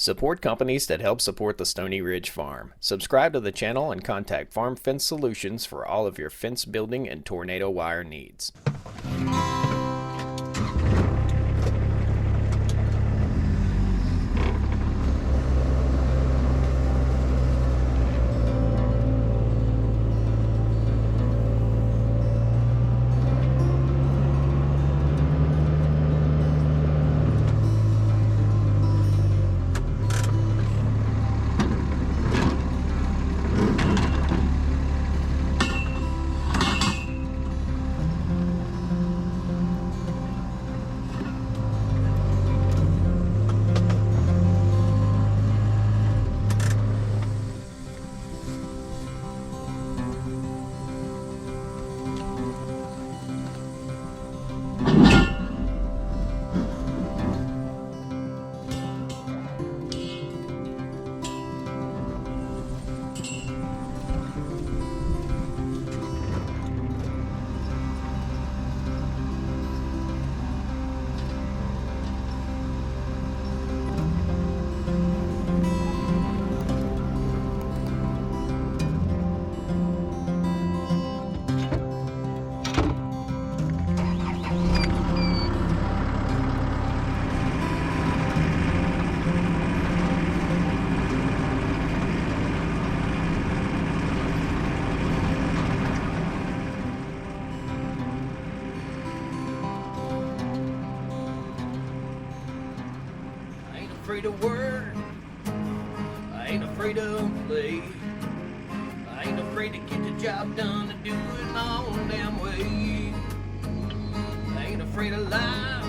Support companies that help support the Stoney Ridge Farm. Subscribe to the channel and contact Farm Fence Solutions for all of your fence building and tornado wire needs. Afraid of work, I ain't afraid of play, I ain't afraid to get the job done and do it my own damn way. I ain't afraid of life,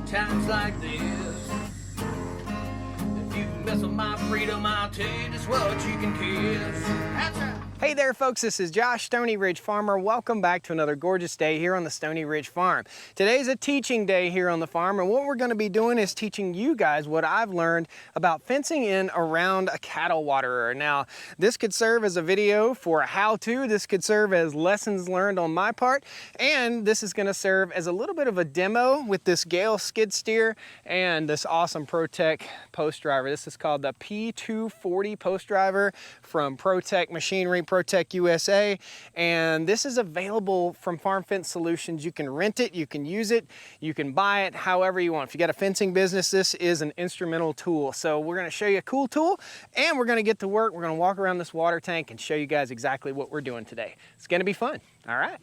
times like this. If you mess with my freedom, I'll tell you just what you can kiss. That's right. Hey there folks, this is Josh, Stoney Ridge Farmer. Welcome back to another gorgeous day here on the Stoney Ridge Farm. Today's a teaching day here on the farm, and what we're going to be doing is teaching you guys what I've learned about fencing in around a cattle waterer. Now, this could serve as a video for a how-to, this could serve as lessons learned on my part, and this is going to serve as a little bit of a demo with this Gale skid steer and this awesome ProTech post driver. This is called the P240 post driver from ProTech Machinery, ProTech USA, and this is available from Farm Fence Solutions. You can rent it, you can use it, you can buy it however you want. If you got a fencing business, this is an instrumental tool. So we're going to show you a cool tool, and we're going to get to work. We're going to walk around this water tank and show you guys exactly what we're doing today. It's going to be fun. All right.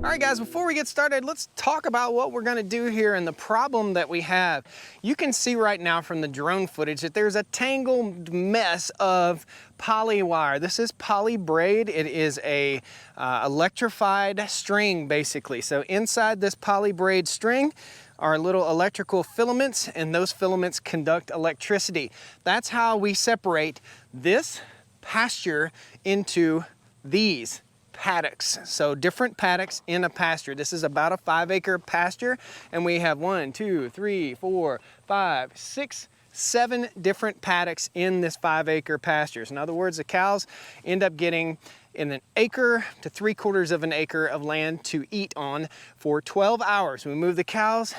All right guys, before we get started, let's talk about what we're gonna do here and the problem that we have. You can see right now from the drone footage that there's a tangled mess of poly wire. This is poly braid. It is a electrified string basically. So inside this poly braid string are little electrical filaments, and those filaments conduct electricity. That's how we separate this pasture into these paddocks. So different paddocks in a pasture. This is about a 5-acre pasture, and we have 1, 2, 3, 4, 5, 6, 7 different paddocks in this 5-acre pasture. In other words, the cows end up getting in 1 acre to 3/4 of an acre of land to eat on for 12 hours. We move the cows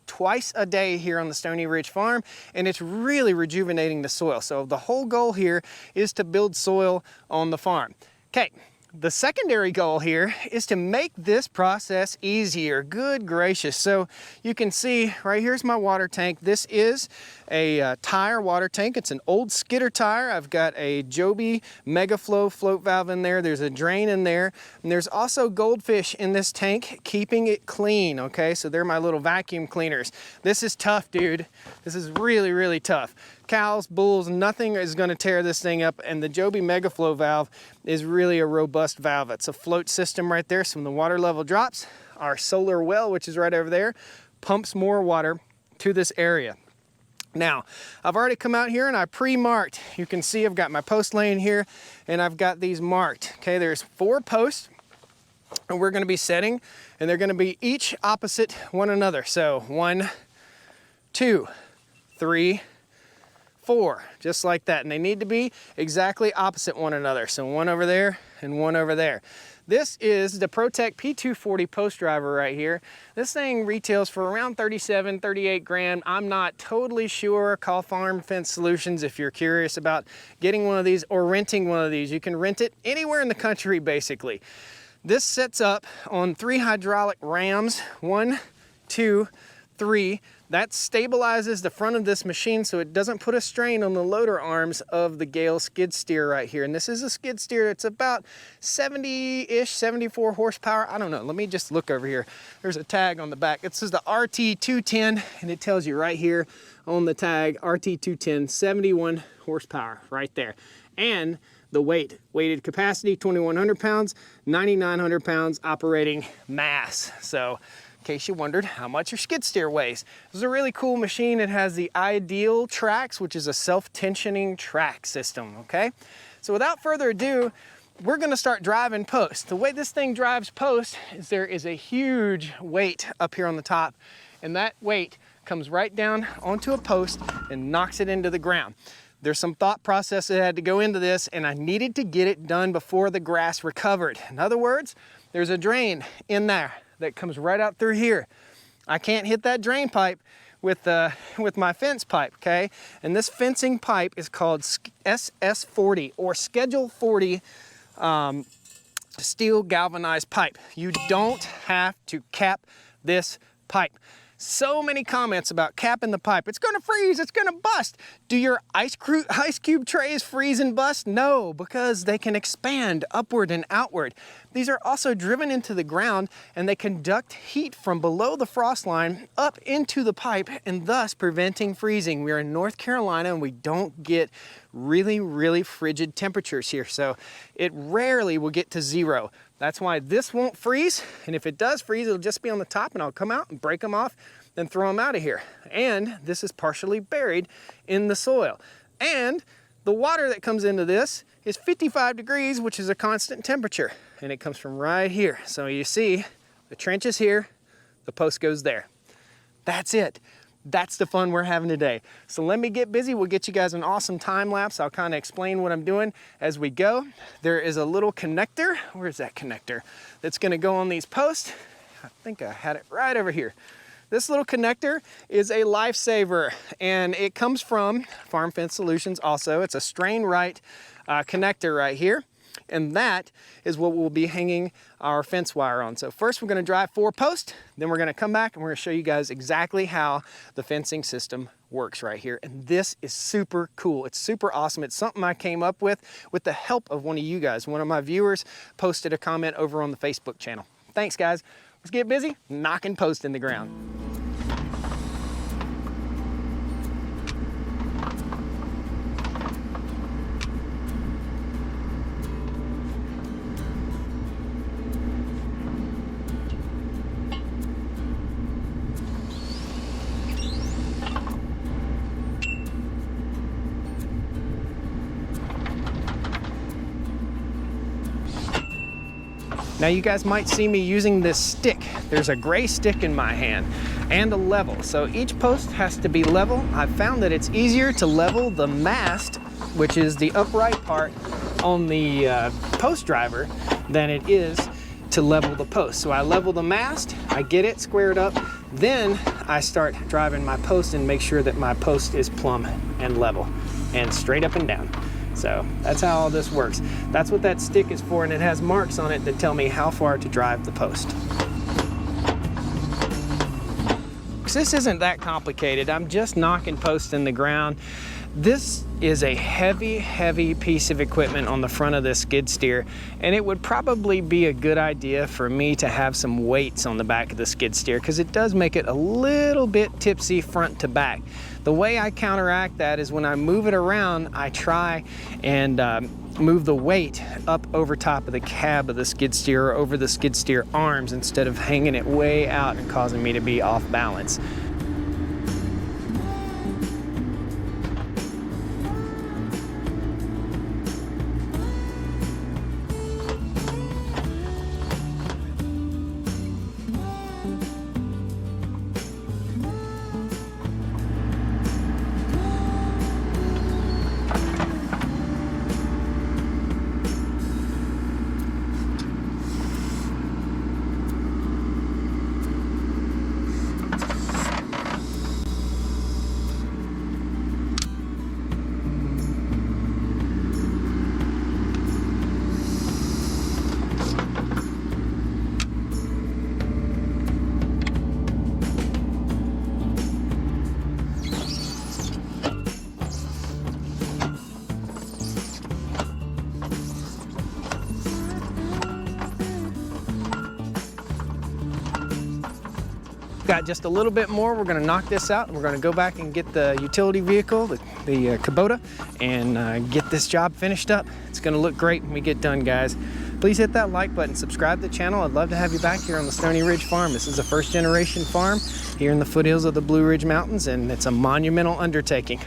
twice a day here on the Stoney Ridge Farm, and it's really rejuvenating the soil. So the whole goal here is to build soil on the farm. Okay. The secondary goal here is to make this process easier. Good gracious. So you can see right here's my water tank. This is a tire water tank. It's an old skidder tire. I've got a Joby Megaflow float valve in there. There's a drain in there. And there's also goldfish in this tank keeping it clean. Okay, so they're my little vacuum cleaners. This is tough, dude. This is really, really tough. Cows, bulls, nothing is going to tear this thing up, and the Joby Megaflow valve is really a robust valve. It's a float system right there, so when the water level drops, our solar well, which is right over there, pumps more water to this area. Now, I've already come out here and I pre-marked. You can see I've got my post laying here, and I've got these marked. Okay, there's 4 posts, and we're going to be setting, and they're going to be each opposite one another. So 1, 2, 3, 4, just like that. And they need to be exactly opposite one another. So 1 over there and 1 over there. This is the ProTech P240 post driver right here. This thing retails for around 37, 38 grand. I'm not totally sure. Call Farm Fence Solutions if you're curious about getting one of these or renting one of these. You can rent it anywhere in the country, basically. This sets up on 3 hydraulic rams, 1, 2, 3. That stabilizes the front of this machine so it doesn't put a strain on the loader arms of the Gale skid steer right here. And this is a skid steer that's about 70-ish, 74 horsepower. I don't know, let me just look over here. There's a tag on the back. This is the RT210, and it tells you right here on the tag, RT210, 71 horsepower right there. And the weighted capacity, 2,100 pounds, 9,900 pounds operating mass. So, in case you wondered how much your skid steer weighs. This is a really cool machine. It has the Ideal Tracks, which is a self-tensioning track system, okay? So without further ado, we're gonna start driving post. The way this thing drives post is there is a huge weight up here on the top, and that weight comes right down onto a post and knocks it into the ground. There's some thought process that had to go into this, and I needed to get it done before the grass recovered. In other words, there's a drain in there that comes right out through here. I can't hit that drain pipe with my fence pipe, okay? And this fencing pipe is called SS40 or Schedule 40 steel galvanized pipe. You don't have to cap this pipe. So many comments about capping the pipe. It's gonna freeze, it's gonna bust. Do your ice cube trays freeze and bust? No, because they can expand upward and outward. These are also driven into the ground, and they conduct heat from below the frost line up into the pipe, and thus preventing freezing. We're in North Carolina and we don't get really, really frigid temperatures here, so it rarely will get to 0. That's why this won't freeze, and if it does freeze, it'll just be on the top, and I'll come out and break them off, then throw them out of here. And this is partially buried in the soil. And the water that comes into this is 55 degrees, which is a constant temperature, and it comes from right here. So you see, the trench is here, the post goes there. That's it. That's the fun we're having today. So let me get busy. We'll get you guys an awesome time lapse. I'll kind of explain what I'm doing as we go. There is a little connector. Where's that connector? That's gonna go on these posts. I think I had it right over here. This little connector is a lifesaver, and it comes from Farm Fence Solutions also. It's a strain right connector right here. And that is what we'll be hanging our fence wire on. So first we're gonna drive 4 posts, then we're gonna come back and we're gonna show you guys exactly how the fencing system works right here. And this is super cool. It's super awesome. It's something I came up with the help of one of you guys. One of my viewers posted a comment over on the Facebook channel. Thanks, guys. Let's get busy knocking posts in the ground. Now you guys might see me using this stick. There's a gray stick in my hand and a level. So each post has to be level. I've found that it's easier to level the mast, which is the upright part on the post driver, than it is to level the post. So I level the mast, I get it squared up, then I start driving my post and make sure that my post is plumb and level and straight up and down. So that's how all this works. That's what that stick is for, and it has marks on it that tell me how far to drive the post. This isn't that complicated. I'm just knocking posts in the ground. This is a heavy, heavy piece of equipment on the front of this skid steer, and it would probably be a good idea for me to have some weights on the back of the skid steer, because it does make it a little bit tipsy front to back. The way I counteract that is when I move it around, I try and move the weight up over top of the cab of the skid steer or over the skid steer arms instead of hanging it way out and causing me to be off balance. got just a little bit more. We're gonna knock this out and we're gonna go back and get the utility vehicle, the Kubota, and get this job finished up. It's gonna look great when we get done, guys. Please hit that like button, subscribe to the channel. I'd love to have you back here on the Stoney Ridge Farm. This is a first generation farm here in the foothills of the Blue Ridge Mountains, and it's a monumental undertaking.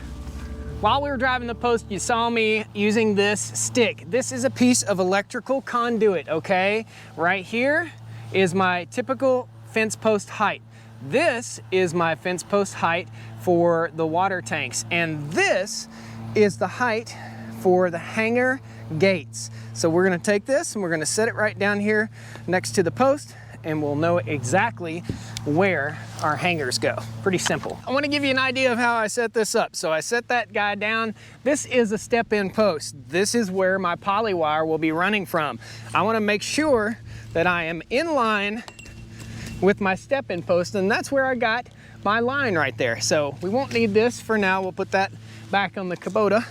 While we were driving the post, you saw me using this stick. This is a piece of electrical conduit, okay? Right here is my typical fence post height. This is my fence post height for the water tanks, and this is the height for the hanger gates. So we're gonna take this and we're gonna set it right down here next to the post, and we'll know exactly where our hangers go. Pretty simple. I wanna give you an idea of how I set this up. So I set that guy down. This is a step-in post. This is where my poly wire will be running from. I wanna make sure that I am in line with my step-in post, and that's where I got my line right there. So we won't need this for now. We'll put that back on the Kubota.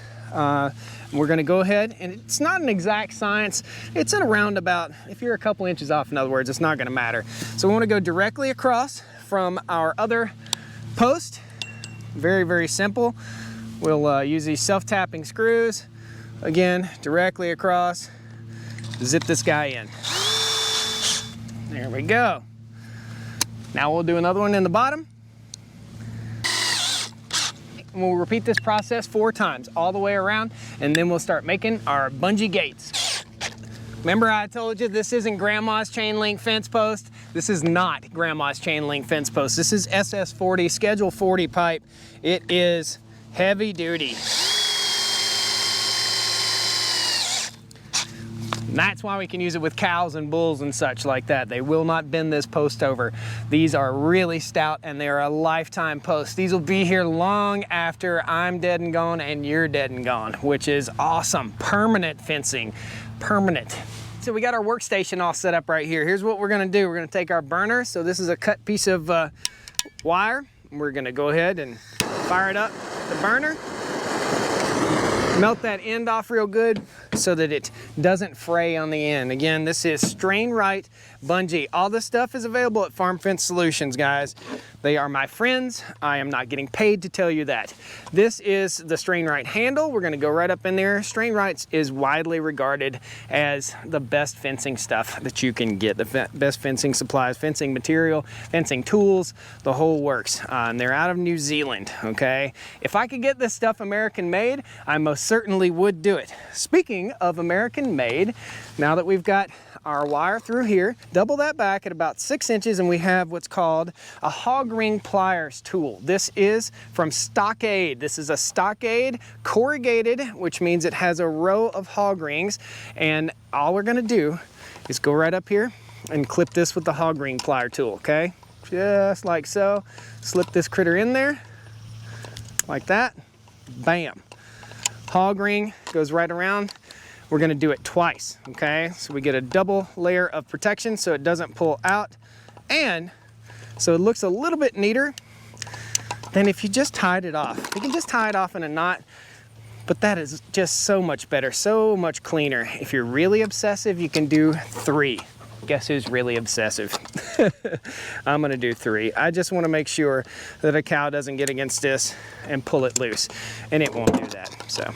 We're gonna go ahead, and it's not an exact science. It's in around about, if you're a couple inches off, in other words, it's not gonna matter. So we wanna go directly across from our other post. Very, very simple. We'll use these self-tapping screws. Again, directly across, zip this guy in. There we go. Now we'll do another one in the bottom. And we'll repeat this process 4 times all the way around, and then we'll start making our bungee gates. Remember I told you this isn't grandma's chain link fence post? This is not grandma's chain link fence post. This is SS40 Schedule 40 pipe. It is heavy duty. And that's why we can use it with cows and bulls and such like that. They will not bend this post over. These are really stout, and they're a lifetime post. These will be here long after I'm dead and gone and you're dead and gone, which is awesome. Permanent fencing, permanent. So we got our workstation all set up right here. Here's what we're gonna do. We're gonna take our burner. So this is a cut piece of wire. We're gonna go ahead and fire it up the burner. Melt that end off real good so that it doesn't fray on the end. Again, this is strain right bungee. All this stuff is available at Farm Fence Solutions, guys. They are my friends. I am not getting paid to tell you that. This is the strain right handle. We're gonna go right up in there. Strain rights is widely regarded as the best fencing stuff that you can get. The best fencing supplies, fencing material, fencing tools, the whole works. And they're out of New Zealand, okay? If I could get this stuff American made, I most certainly would do it. Speaking of American made, now that we've got our wire through here, double that back at about 6 inches, and we have what's called a hog ring pliers tool. This is from Stockade. This is a Stockade corrugated, which means it has a row of hog rings, and all we're gonna do is go right up here and clip this with the hog ring plier tool, okay? Just like so. Slip this critter in there, like that, bam. Hog ring goes right around. We're gonna do it twice, okay? So we get a double layer of protection so it doesn't pull out, and so it looks a little bit neater than if you just tied it off. You can just tie it off in a knot, but that is just so much better, so much cleaner. If you're really obsessive, you can do 3. Guess who's really obsessive? I'm gonna do 3. I just wanna make sure that a cow doesn't get against this and pull it loose, and it won't do that. So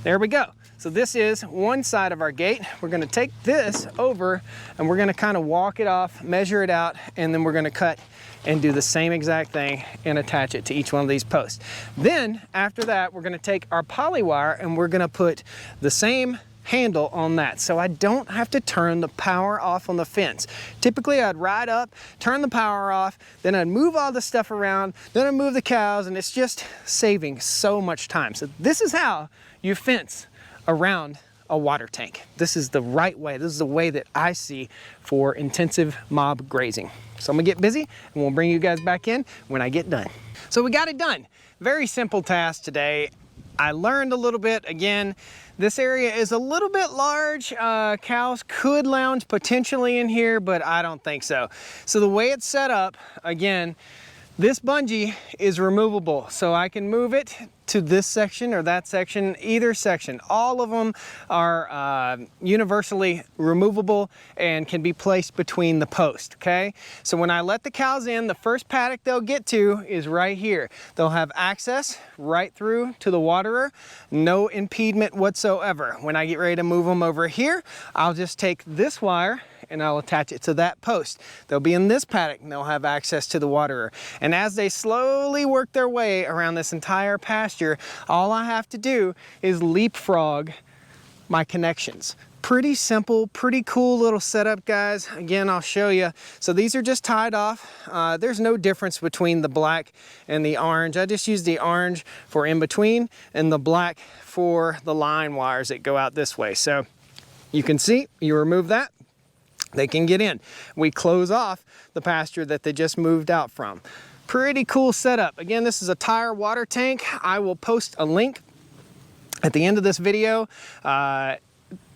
there we go. So this is one side of our gate. We're gonna take this over and we're gonna kind of walk it off, measure it out, and then we're gonna cut and do the same exact thing and attach it to each one of these posts. Then after that, we're gonna take our poly wire and we're gonna put the same handle on that, so I don't have to turn the power off on the fence. Typically I'd ride up, turn the power off, then I'd move all the stuff around, then I'd move the cows, and it's just saving so much time. So this is how you fence around a water tank. This is the right way. This is the way that I see for intensive mob grazing. So I'm gonna get busy and we'll bring you guys back in when I get done. So we got it done. Very simple task today. I learned a little bit. Again, this area is a little bit large. Cows could lounge potentially in here, but I don't think so. So the way it's set up, again, This bungee is removable, so I can move it to this section or that section, either section. All of them are universally removable and can be placed between the posts, okay? So when I let the cows in, the first paddock they'll get to is right here. They'll have access right through to the waterer, no impediment whatsoever. When I get ready to move them over here, I'll just take this wire and I'll attach it to that post. They'll be in this paddock and they'll have access to the waterer. And as they slowly work their way around this entire pasture, all I have to do is leapfrog my connections. Pretty simple, pretty cool little setup, guys. Again, I'll show you. So these are just tied off. There's no difference between the black and the orange. I just use the orange for in between and the black for the line wires that go out this way. So you can see, you remove that, they can get in. We close off the pasture that they just moved out from. Pretty cool setup. Again, this is a tire water tank. I will post a link at the end of this video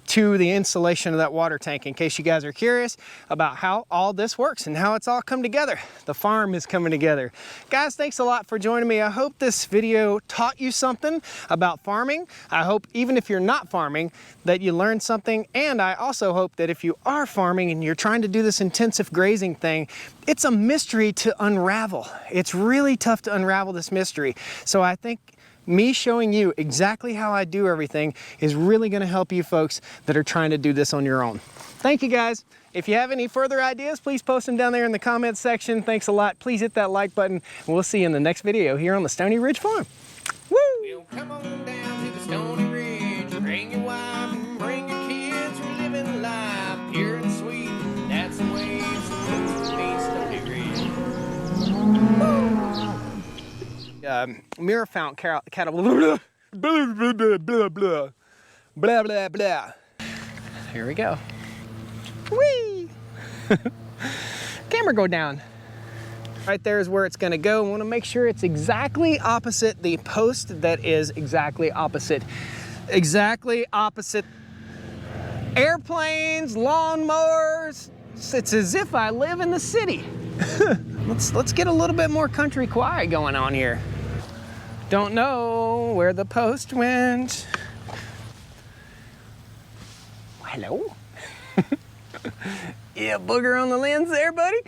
to the installation of that water tank in case you guys are curious about how all this works and how it's all come together. The farm is coming together. Guys, thanks a lot for joining me. I hope this video taught you something about farming. I hope even if you're not farming that you learned something, and I also hope that if you are farming and you're trying to do this intensive grazing thing, it's a mystery to unravel. It's really tough to unravel this mystery. So I think me showing you exactly how I do everything is really going to help you folks that are trying to do this on your own. Thank you, guys. If you have any further ideas, please post them down there in the comments section. Thanks a lot. Please hit that like button, and we'll see you in the next video here on the Stoney Ridge Farm. Woo! Well, come on down to the Stoney Ridge. Bring your wife and bring your kids. We're living life pure and sweet. That's the way it's supposed to be, Stoney Ridge. Mirror fount cattle, blah, blah, blah, blah, blah, blah, blah, blah. Here we go. Whee! Camera go down. Right there is where it's gonna go. I wanna make sure it's exactly opposite the post that is exactly opposite. Exactly opposite airplanes, lawnmowers. It's as if I live in the city. Let's get a little bit more country quiet going on here. Don't know where the post went. Hello? Yeah, booger on the lens there, buddy.